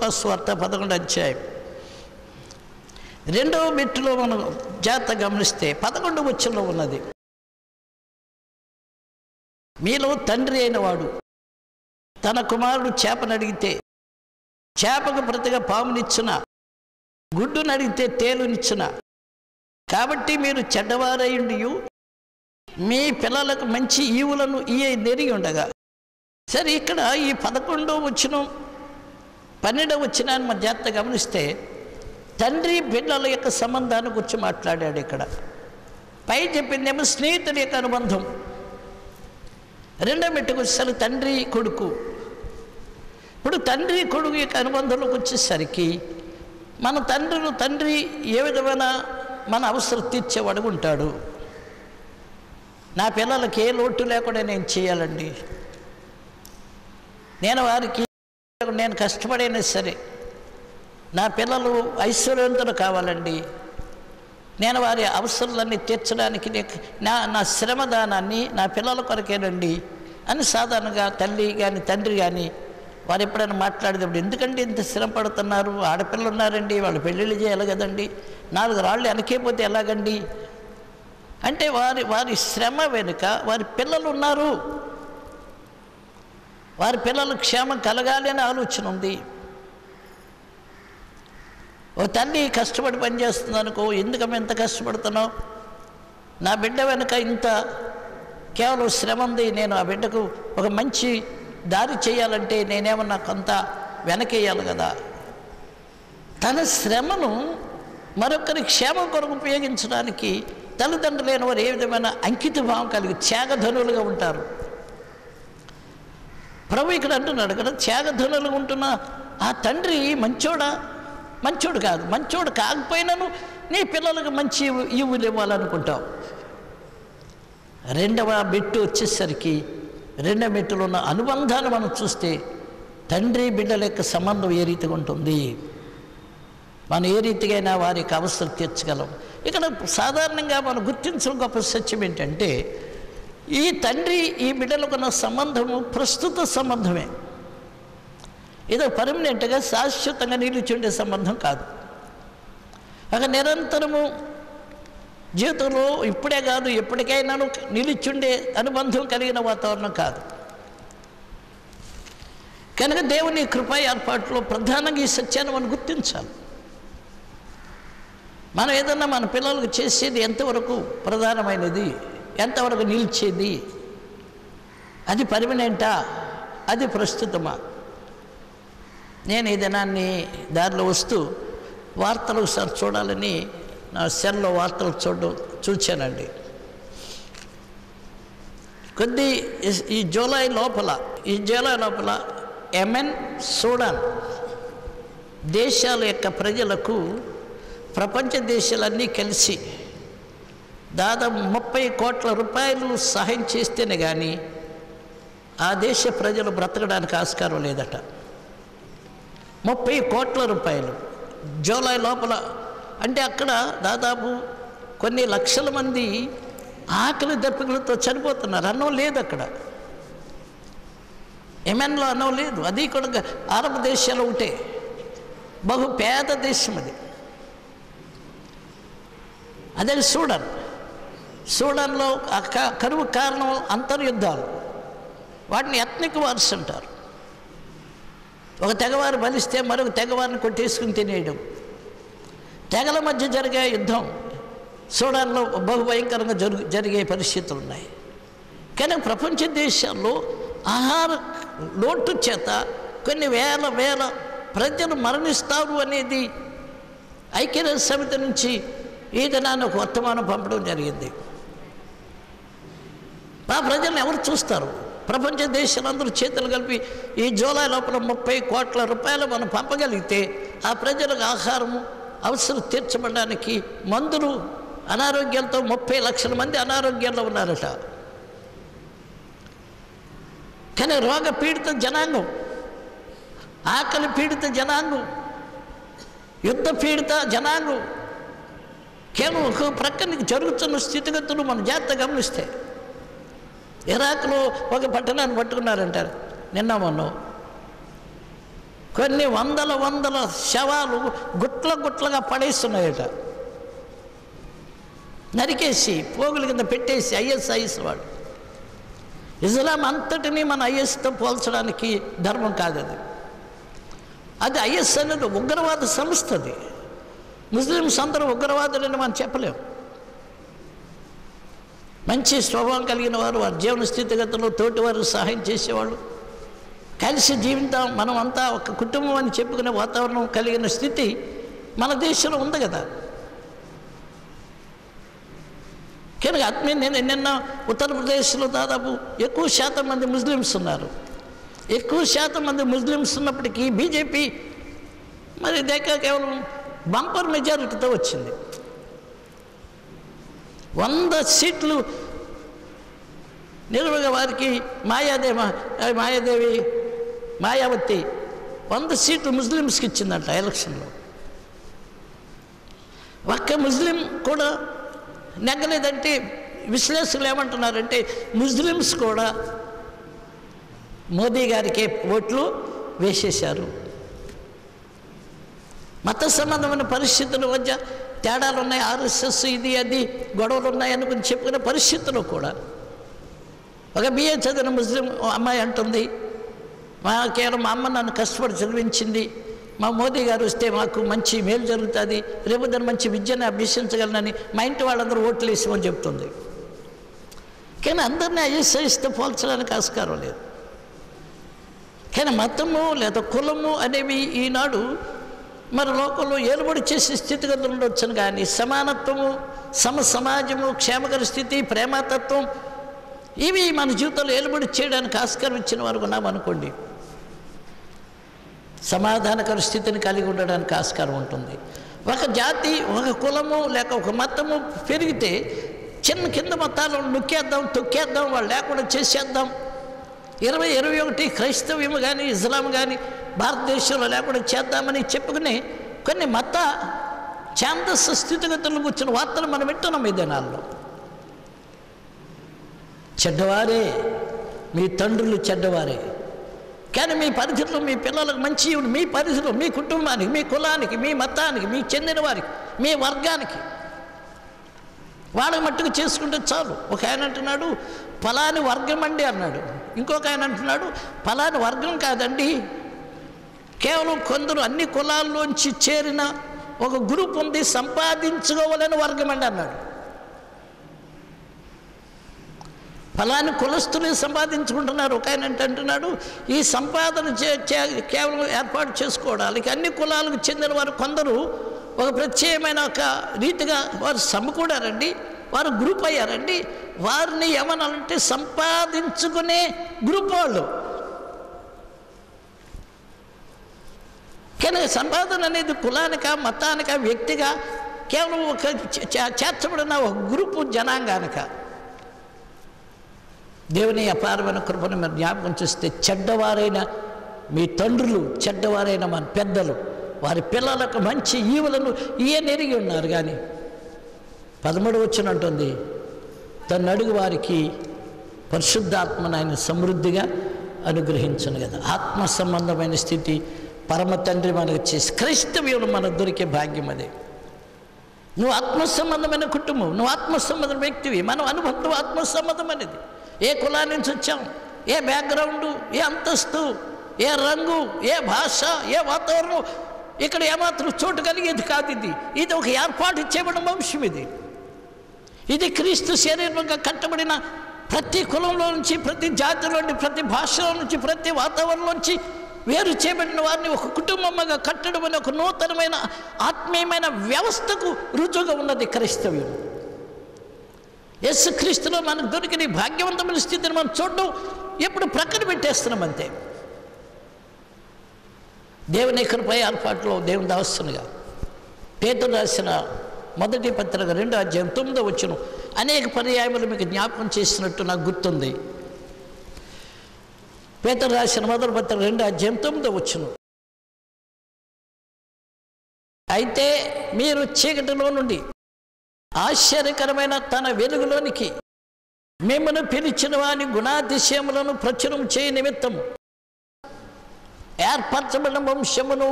లూకాసు వార్త 11వ అధ్యాయం 2వ మెట్టులో మనం జాగ్రత్తగా గమనిస్తే 11వ వచనంలో ఉన్నది, మీలో తండ్రి అయిన వాడు తన కుమారుడు చేపను అడిగితే చేపకు ప్రతిగా పామునిచ్చున, గుడ్డును అడిగితే తేలునిచ్చున. కాబట్టి మీరు చెడ్డవారయుండి మీ పిల్లలకు మంచి ఈవులను నెరిగి ఉండగా. సరే, ఇక్కడ ఈ 11వ వచనం 12వ వచనాన్ని మనం జాగ్రత్తగా గమనిస్తే తండ్రి బిడ్డల యొక్క సంబంధాన్ని గురించి మాట్లాడాడు. ఇక్కడ పై చెప్పిందేమో స్నేహితుడి యొక్క అనుబంధం. 2వ మెట్టుకు వచ్చేసరికి తండ్రి కొడుకు. ఇప్పుడు తండ్రి కొడుకు యొక్క అనుబంధంలోకి వచ్చేసరికి మన తండ్రి ఏ విధమైన మన అవసరం తీర్చేవాడు ఉంటాడు. నా పిల్లలకి ఏ లోటు లేకుండా నేను చేయాలండి, నేను కష్టపడైనా సరే నా పిల్లలు ఐశ్వర్యవంతులు కావాలండి, నేను వారి అవసరాలన్నీ తీర్చడానికి నా శ్రమదానాన్ని నా పిల్లల కొరకేనండి అని సాధారణంగా తల్లి కానీ తండ్రి కానీ వారు ఎప్పుడైనా మాట్లాడేటప్పుడు, ఎందుకంటే ఇంత శ్రమ పడుతున్నారు, ఆడపిల్లలు ఉన్నారండి, వాళ్ళు పెళ్ళిళ్ళు చేయాలి కదండి, 4 రాళ్ళు వెనకపోతే ఎలాగండి అంటే వారి శ్రమ వెనుక వారి పిల్లలు ఉన్నారు, వారి పిల్లలు క్షేమం కలగాలి అనే ఆలోచన ఉంది. ఓ తల్లి కష్టపడి పనిచేస్తుంది అనుకో, ఎందుకమ్మ ఎంత కష్టపడుతున్నావు, నా బిడ్డ వెనుక ఇంత కేవలం శ్రమ ఉంది, నేను ఆ బిడ్డకు ఒక మంచి దారి చేయాలంటే నేనేమన్నా కొంత వెనకేయాలి కదా. తన శ్రమను మరొకరి క్షేమం కొరకు ఉపయోగించడానికి తల్లిదండ్రులైన వారు ఏ విధమైన అంకిత భావం కలిగి త్యాగధనులుగా ఉంటారు. ప్రభు ఇక్కడ అంటున్నాడు కదా, త్యాగధనులుగా ఉంటున్న ఆ తండ్రి మంచోడు కాదు, మంచోడు కాకపోయినాను నీ పిల్లలకు మంచి ఈవులు ఇవ్వాలనుకుంటావు. 2వ మెట్టు వచ్చేసరికి 2వ మెట్టులో ఉన్న అనుబంధాన్ని మనం చూస్తే తండ్రి బిడ్డల యొక్క సంబంధం ఏ రీతిగా ఉంటుంది, మనం ఏ రీతిగా వారికి అవసరం తీర్చగలం. ఇక్కడ సాధారణంగా మనం గుర్తించిన గొప్ప సత్యం ఏంటంటే ఈ తండ్రి ఈ బిడ్డలకు ఉన్న సంబంధము ప్రస్తుత సంబంధమే, ఏదో పర్మనెంట్గా శాశ్వతంగా నిలిచుండే సంబంధం కాదు. ఒక నిరంతరము జీవితంలో ఇప్పుడే కాదు ఎప్పటికైనా నిలిచుండే అనుబంధం కలిగిన వాతావరణం కాదు. కనుక దేవుని కృపా ఏర్పాటులో ప్రధానంగా ఈ సత్యాన్ని మనం గుర్తించాలి. మనం ఏదన్నా మన పిల్లలకు చేసేది ఎంతవరకు ప్రధానమైనది, ఎంతవరకు నిలిచేది, అది పర్మనెంటా, అది ప్రస్తుతమా. నేను ఈ దినాన్ని దారిలో వస్తూ వార్తలు ఒకసారి చూడాలని నా సెల్లో వార్తలు చూచానండి. ఈ జూలై లోపల యెమెన్, సూడాన్ దేశాల యొక్క ప్రజలకు ప్రపంచ దేశాలన్నీ కలిసి దాదాపు 30 కోట్ల రూపాయలు సహాయం చేస్తేనే కానీ ఆ దేశ ప్రజలు బ్రతకడానికి ఆస్కారం లేదట. 30 కోట్ల రూపాయలు జూలై లోపల. అంటే అక్కడ దాదాపు కొన్ని లక్షల మంది ఆకలి దప్పికలతో చనిపోతున్నారు. అన్నం లేదు అక్కడ. యెమెన్లో అన్నం లేదు. అది కూడా అరబ్ దేశాలు ఉంటే బహు పేద దేశం అది. అదే సూడాన్లో కరువు కారణం అంతర్యుద్ధాలు, వాటిని ఎత్నిక్ వార్స్ అంటారు. ఒక తెగవారు బలిస్తే మరొక తెగవారిని కొట్టేసుకుని తినేయడం, తెగల మధ్య జరిగే యుద్ధం సూడాన్లో బహుభయంకరంగా జరిగే పరిస్థితులు ఉన్నాయి. కానీ ప్రపంచ దేశాల్లో ఆహార లోటు చేత కొన్ని వేల ప్రజలు మరణిస్తారు అనేది ఐక్యరాజ్య సమితి నుంచి ఈ దినాన్ని ఒక వర్తమానం పంపడం జరిగింది. ఆ ప్రజలను ఎవరు చూస్తారు? ప్రపంచ దేశాలందరూ చేతులు కలిపి ఈ జూలై లోపల 30 కోట్ల రూపాయలు మనం పంపగలిగితే ఆ ప్రజలకు ఆహారము అవసరం తీర్చబడడానికి మందులు, అనారోగ్యాలతో 30 లక్షల మంది అనారోగ్యాల్లో ఉన్నారట. కానీ రోగ పీడిత జనాంగం, ఆకలి పీడిత జనాంగం, యుద్ధ పీడిత జనాంగం, కేవలం ఒక ప్రక్కన జరుగుతున్న స్థితిగతులు మనం జాగ్రత్తగా గమనిస్తే ఇరాక్లో ఒక పట్టణాన్ని పట్టుకున్నారంటారు నిన్న మొన్న. కొన్ని వందల శవాలు గుట్లుగా పడేస్తున్నాయట. నరికేసి పోగుల కింద పెట్టేసి ఐఎస్ వాడు. ఇస్లాం అంతటినీ మన ఐఎస్తో పోల్చడానికి ధర్మం కాదు అది. ఐఎస్ అనేది ఉగ్రవాద సంస్థ. అది ముస్లిమ్స్ అందరూ ఉగ్రవాదులని మనం చెప్పలేము. మంచి స్వభావం కలిగిన వారు, వారి జీవన స్థితిగతులు, తోటి వారికి సహాయం చేసేవాళ్ళు, కలిసి జీవితం, మనం అంతా ఒక కుటుంబం అని చెప్పుకునే వాతావరణం కలిగిన స్థితి మన దేశంలో ఉంది కదా. కనుక నేను నిన్న ఉత్తరప్రదేశ్లో దాదాపు ఎక్కువ శాతం మంది ముస్లిమ్స్ ఉన్నారు. ఎక్కువ శాతం మంది ముస్లిమ్స్ ఉన్నప్పటికీ బీజేపీ మరి కేవలం బంపర్ మెజారిటీతో వచ్చింది. 100 సీట్లు నిలువగా వారికి మాయావతి 100 సీట్లు ముస్లిమ్స్కి ఇచ్చిందంట ఎలక్షన్లో. ఒక్క ముస్లిం కూడా నెగ్గలేదంటే విశ్లేషకులు ఏమంటున్నారంటే ముస్లిమ్స్ కూడా మోదీ గారికి ఓట్లు వేసేశారు. మత సంబంధమైన పరిస్థితుల మధ్య తేడాలు ఉన్నాయి, ఆర్ఎస్ఎస్ ఇది అది గొడవలు ఉన్నాయి అనుకుని చెప్పుకునే పరిస్థితుల్లో కూడా ఒక బిఏ చదివిన ముస్లిం అమ్మాయి అంటుంది, కేవలం మా అమ్మ నన్ను కష్టపడి చదివించింది, మా మోదీ గారు వస్తే మాకు మంచి మేలు జరుగుతుంది, రేపు దాన్ని మంచి విద్యను అభ్యసించగలనని మా ఇంటి వాళ్ళందరూ ఓట్లు వేసామని చెప్తుంది. కానీ అందరినీ ఐఎస్ఐస్తో పోల్చడానికి ఆస్కారం లేదు. కానీ మతము లేదా కులము అనేవి ఈనాడు మరి లోకంలో ఏలుబడి చేసే స్థితిగతులు ఉండొచ్చును. కానీ సమానత్వము, సమాజము, క్షేమకర స్థితి, ప్రేమతత్వం ఇవి మన జీవితంలో ఏలుబడి చేయడానికి ఆస్కారం ఇచ్చిన వారు ఉన్నామనుకోండి, సమాధానకర స్థితిని కలిగి ఉండడానికి ఆస్కారం ఉంటుంది. ఒక జాతి, ఒక కులము లేక ఒక మతము పెరిగితే కింద మతాలను నొక్కేద్దాం, తొక్కేద్దాం, వాళ్ళు లేకుండా చేసేద్దాం. 2021 క్రైస్తవ్యం కానీ ఇస్లాం కానీ భారతదేశంలో లేకుండా చేద్దామని చెప్పుకుని కొన్ని మత ఛాందస్సు స్థితిగతులకు వచ్చిన వార్తలు మనం వింటున్నాం ఈ దినాల్లో. చెడ్డవారే, మీ తండ్రులు చెడ్డవారే, కానీ మీ పరిధిలో మీ పిల్లలకు మంచి, మీ పరిధిలో మీ కుటుంబానికి, మీ కులానికి, మీ మతానికి, మీ చెందిన వారికి, మీ వర్గానికి వాళ్ళకి మట్టుకు చేసుకుంటే చాలు. ఒక ఆయన అంటున్నాడు ఫలాని వర్గం అండి అన్నాడు. ఇంకొక ఆయన అంటున్నాడు ఫలాని వర్గం కాదండి, కేవలం కొందరు అన్ని కులాల్లోంచి చేరిన ఒక గ్రూప్ ఉంది, సంపాదించుకోవాలని వర్గం అండి అన్నాడు. ఫలాని కులస్తులే సంపాదించుకుంటున్నారు. ఒక ఆయన అంటున్నాడు ఈ సంపాదన కేవలం ఏర్పాటు చేసుకోవడానికి అన్ని కులాలకు చెందిన వారు కొందరు ఒక ప్రత్యేకమైన ఒక రీతిగా వారు సమకూడారండి, వారు గ్రూప్ అయ్యారండి, వారిని ఏమనాలంటే సంపాదించుకునే గ్రూప్ వాళ్ళు. కానీ సంపాదన అనేది కులానిక, మతానిక, వ్యక్తిగా కేవలం ఒక చేర్చబడిన ఒక గ్రూపు జనాంగానిక. దేవుని అపారమైన కృపను మీరు జ్ఞాపకం చేస్తే చెడ్డవారైన మీ తండ్రులు, చెడ్డవారైన మన పెద్దలు వారి పిల్లలకు మంచి ఈవులను ఎరిగి ఉన్నారు. కానీ 13 వచనం అంటుంది తను అడుగు వారికి పరిశుద్ధాత్మను ఆయన సమృద్ధిగా అనుగ్రహించను కదా. ఆత్మ సంబంధమైన స్థితి పరమ తండ్రి మనకు చేసి క్రైస్తవ్యం మనకు దొరికే భాగ్యం అదే. నువ్వు ఆత్మ సంబంధమైన కుటుంబం, నువ్వు ఆత్మ సంబంధం వ్యక్తివి. మనం అనుబంధం ఆత్మ సంబంధం అనేది. ఏ కులా నుంచి వచ్చాం, ఏ బ్యాక్గ్రౌండు, ఏ అంతస్తు, ఏ రంగు, ఏ భాష, ఏ వాతావరణం, ఇక్కడ ఏమాత్రం చోటు కలిగేది కాదు. ఇది ఒక ఏర్పాటు చేయబడిన వంశం. ఇది క్రీస్తు శరీరంగా కట్టబడిన ప్రతి కులంలో నుంచి, ప్రతి జాతిలో నుంచి, ప్రతి భాషలో నుంచి, ప్రతి వాతావరణం నుంచి వేరు చేయబడిన వారిని ఒక కుటుంబంగా కట్టడం అనే ఒక నూతనమైన ఆత్మీయమైన వ్యవస్థకు రుజువుగా ఉన్నది క్రైస్తవ్యం. యేసుక్రీస్తులో మనకు దొరికిన భాగ్యవంతమైన స్థితిని మనం చూడడం ఎప్పుడు ప్రక్కన పెట్టేస్తున్నాం అంతే. దేవుని కృపై ఏర్పాటులో దేవుని దాస్తునిగా పేతురు రాసిన మొదటి పత్రిక 2వ అధ్యాయం 9వ వచనం అనేక పర్యాయములు మీకు జ్ఞాపకం చేసినట్టు నాకు గుర్తుంది. పేతురు రాసిన మొదటి పత్రిక 2వ అధ్యాయం 9వ వచనం, అయితే మీరు చీకటిలో నుండి ఆశ్చర్యకరమైన తన వెలుగులోనికి మిమ్మల్ని పిలిచిన వాని గుణాతిశయములను ప్రచురం చేయ నిమిత్తము ఏర్పరచబడిన వంశమును,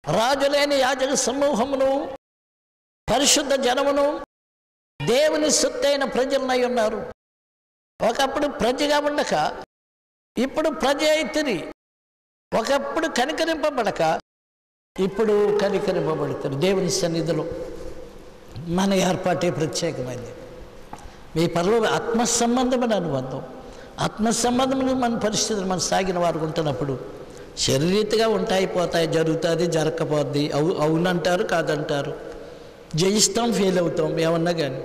రాజులైన యాజక సమూహమును, పరిశుద్ధ జనమును, దేవుని సొత్తైన ప్రజలనై ఉన్నారు. ఒకప్పుడు ప్రజగా ఉండక ఇప్పుడు ప్రజ అయితిరి. ఒకప్పుడు కనికరింపబడక ఇప్పుడు కనికరింపబడుతుంది. దేవుని సన్నిధిలో మన ఏర్పాటే ప్రత్యేకమైంది. మీ పరలోక ఆత్మ సంబంధమైన అనుబంధం, ఆత్మ సంబంధమైన మన పరిస్థితులు మన సాగిన వారు ఉంటున్నప్పుడు శరీరీతిగా ఉంటాయి, పోతాయి, జరుగుతుంది, జరగకపోద్ది, అవునంటారు, కాదంటారు, జయిస్తాం, ఫెయిల్ అవుతాం, ఏమన్నా కానీ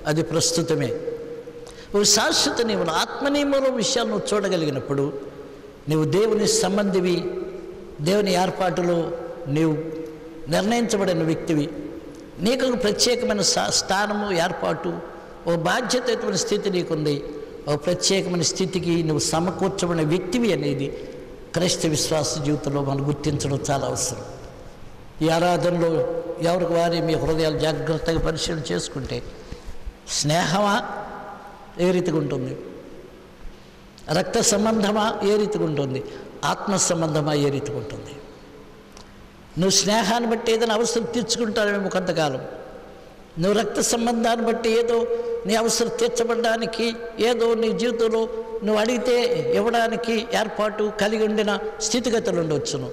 అది ప్రస్తుతమే. ఒక శాశ్వత నియమం, ఆత్మనియమంలో విషయాలు నువ్వు చూడగలిగినప్పుడు నువ్వు దేవుని సంబంధివి, దేవుని ఏర్పాటులో నీవు నిర్ణయించబడిన వ్యక్తివి. నీకు ఒక ప్రత్యేకమైన స్థానము, ఏర్పాటు, ఓ బాధ్యతమైన స్థితి నీకుంది. ఒక ప్రత్యేకమైన స్థితికి నువ్వు సమకూర్చబడిన వ్యక్తివి అనేది క్రైస్తవ విశ్వాస జీవితంలో మనం గుర్తించడం చాలా అవసరం. ఈ ఆరాధనలో ఎవరికి వారి మీ హృదయాలు జాగ్రత్తగా పరిశీలన చేసుకుంటే స్నేహమా ఏ రీతిగా ఉంటుంది, రక్త సంబంధమా ఏ రీతిగా ఉంటుంది, ఆత్మ సంబంధమా ఏ రీతిగా ఉంటుంది. నువ్వు స్నేహాన్ని బట్టి ఏదైనా అవసరం తీర్చుకుంటావేమో కొంతకాలం, నువ్వు రక్త సంబంధాన్ని బట్టి ఏదో నీ అవసరం తీర్చబడడానికి, ఏదో నీ జీవితంలో నువ్వు అడిగితే ఇవ్వడానికి ఏర్పాటు కలిగి ఉండిన స్థితిగతులు ఉండవచ్చును.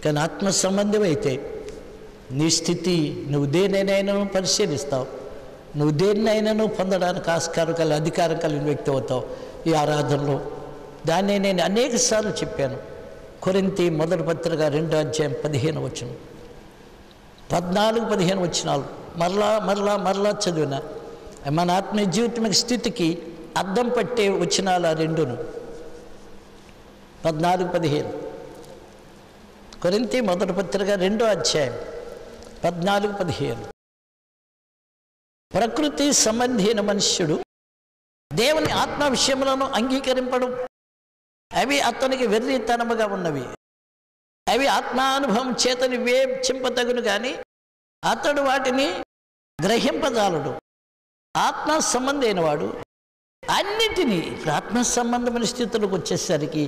కానీ ఆత్మ సంబంధం అయితే నీ స్థితి నువ్వు దేనినైనా పరిశీలిస్తావు, నువ్వు దేన్నైనాను పొందడానికి ఆస్కారం కలిగి అధికారం కలిగిన వ్యక్తి అవుతావు. ఈ ఆరాధనలో దాన్ని నేను అనేక సార్లు చెప్పాను. కొరింథీ మొదటి పత్రిక 2వ అధ్యాయం 15 వచనం, 14-15 వచనాలు మరలా చదివిన మన ఆత్మీయ జీవితం స్థితికి అద్దం పట్టే వచనాలు ఆ రెండును. 14-15 కొరింథీ మొదటి పత్రిక 2వ అధ్యాయం 14-15. ప్రకృతి సంబంధైన మనుష్యుడు దేవుని ఆత్మ విషయములను అంగీకరింపడం అవి అతనికి వెర్రితనముగా ఉన్నవి. అవి ఆత్మానుభవం చేతని వేచింపతగును కానీ అతడు వాటిని గ్రహింపజాలడు. ఆత్మ సంబంధైన వాడు అన్నిటినీ, ఆత్మ సంబంధమైన స్థితులకు వచ్చేసరికి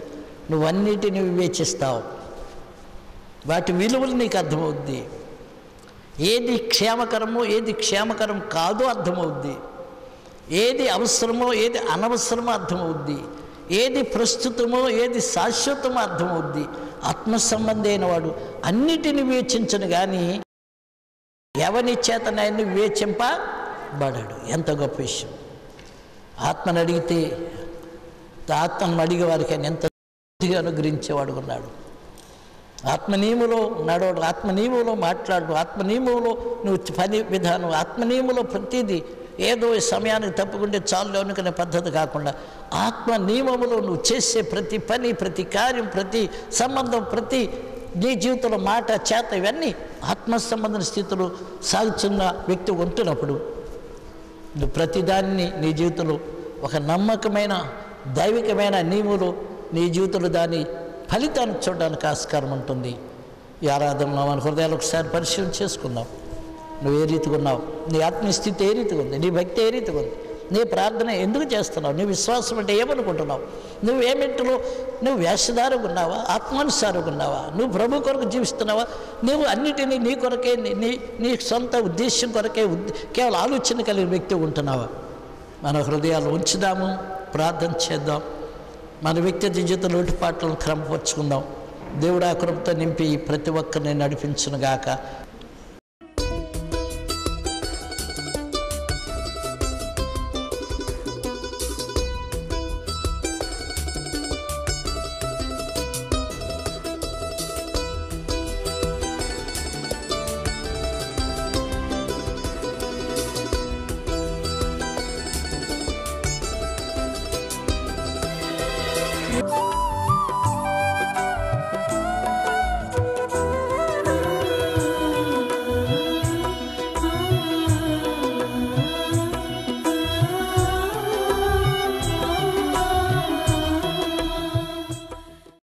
నువ్వన్నిటిని వివేచిస్తావు. వాటి విలువలు నీకు అర్థమవుద్ది. ఏది క్షేమకరమో ఏది క్షేమకరం కాదో అర్థమవుద్ది. ఏది అవసరమో ఏది అనవసరమో అర్థమవుద్ది. ఏది ప్రస్తుతమో ఏది శాశ్వతమో అర్థమవుద్ది. ఆత్మ సంబంధైన వాడు అన్నిటిని వివేచించను కానీ ఎవని చేతనైనా వివేచింపబడడు. ఎంత గొప్ప విషయం! ఆత్మను అడిగితే ఆత్మను అడిగే వారికి ఆయన ఎంత అనుగ్రహించేవాడు ఉన్నాడు. ఆత్మనియములో నడవడు, ఆత్మనియములో మాట్లాడు, ఆత్మనియములో నువ్వు పని విధానం, ఆత్మనియములో ప్రతిదీ ఏదో సమయానికి తప్పుకుంటే చాలు అనుకునే పద్ధతి కాకుండా ఆత్మ నియమములో నువ్వు చేసే ప్రతి పని, ప్రతి కార్యం, ప్రతి సంబంధం, ప్రతి నీ జీవితంలో మాట, చేత ఇవన్నీ ఆత్మ సంబంధ స్థితిలో సాగుతున్న వ్యక్తి ఉంటున్నప్పుడు నువ్వు ప్రతిదాన్ని నీ జీవితంలో ఒక నమ్మకమైన దైవికమైన నియములు నీ జీవితంలో దాని ఫలితాన్ని చూడడానికి ఆస్కారం ఉంటుంది. ఈ ఆరాధనలో మన హృదయాలు ఒకసారి పరిశీలన చేసుకుందాం. నువ్వు ఏ రీతిగా ఉన్నావు, నీ ఆత్మస్థితి ఏ రీతిగా ఉంది, నీ భక్తి ఏ రీతిగా ఉంది, నీ ప్రార్థన ఎందుకు చేస్తున్నావు, నీ విశ్వాసం అంటే ఏమనుకుంటున్నావు, నువ్వు ఏమిటిలో నువ్వు వేషధారుగా ఉన్నావా, ఆత్మానుసారంగా ఉన్నావా, నువ్వు ప్రభు కొరకు జీవిస్తున్నావా, నువ్వు అన్నిటినీ నీ కొరకే నీ సొంత ఉద్దేశం కొరకే కేవలం ఆలోచన కలిగిన వ్యక్తి ఉంటున్నావా? మన హృదయాలు ఉంచుదాము, ప్రార్థన చేద్దాం, మన వ్యక్తిగత జీవిత లోటుపాట్లను క్రమపరుచుకుందాం. దేవుడు ఆ కృపతో నింపి ప్రతి ఒక్కరిని నడిపించునుగాక.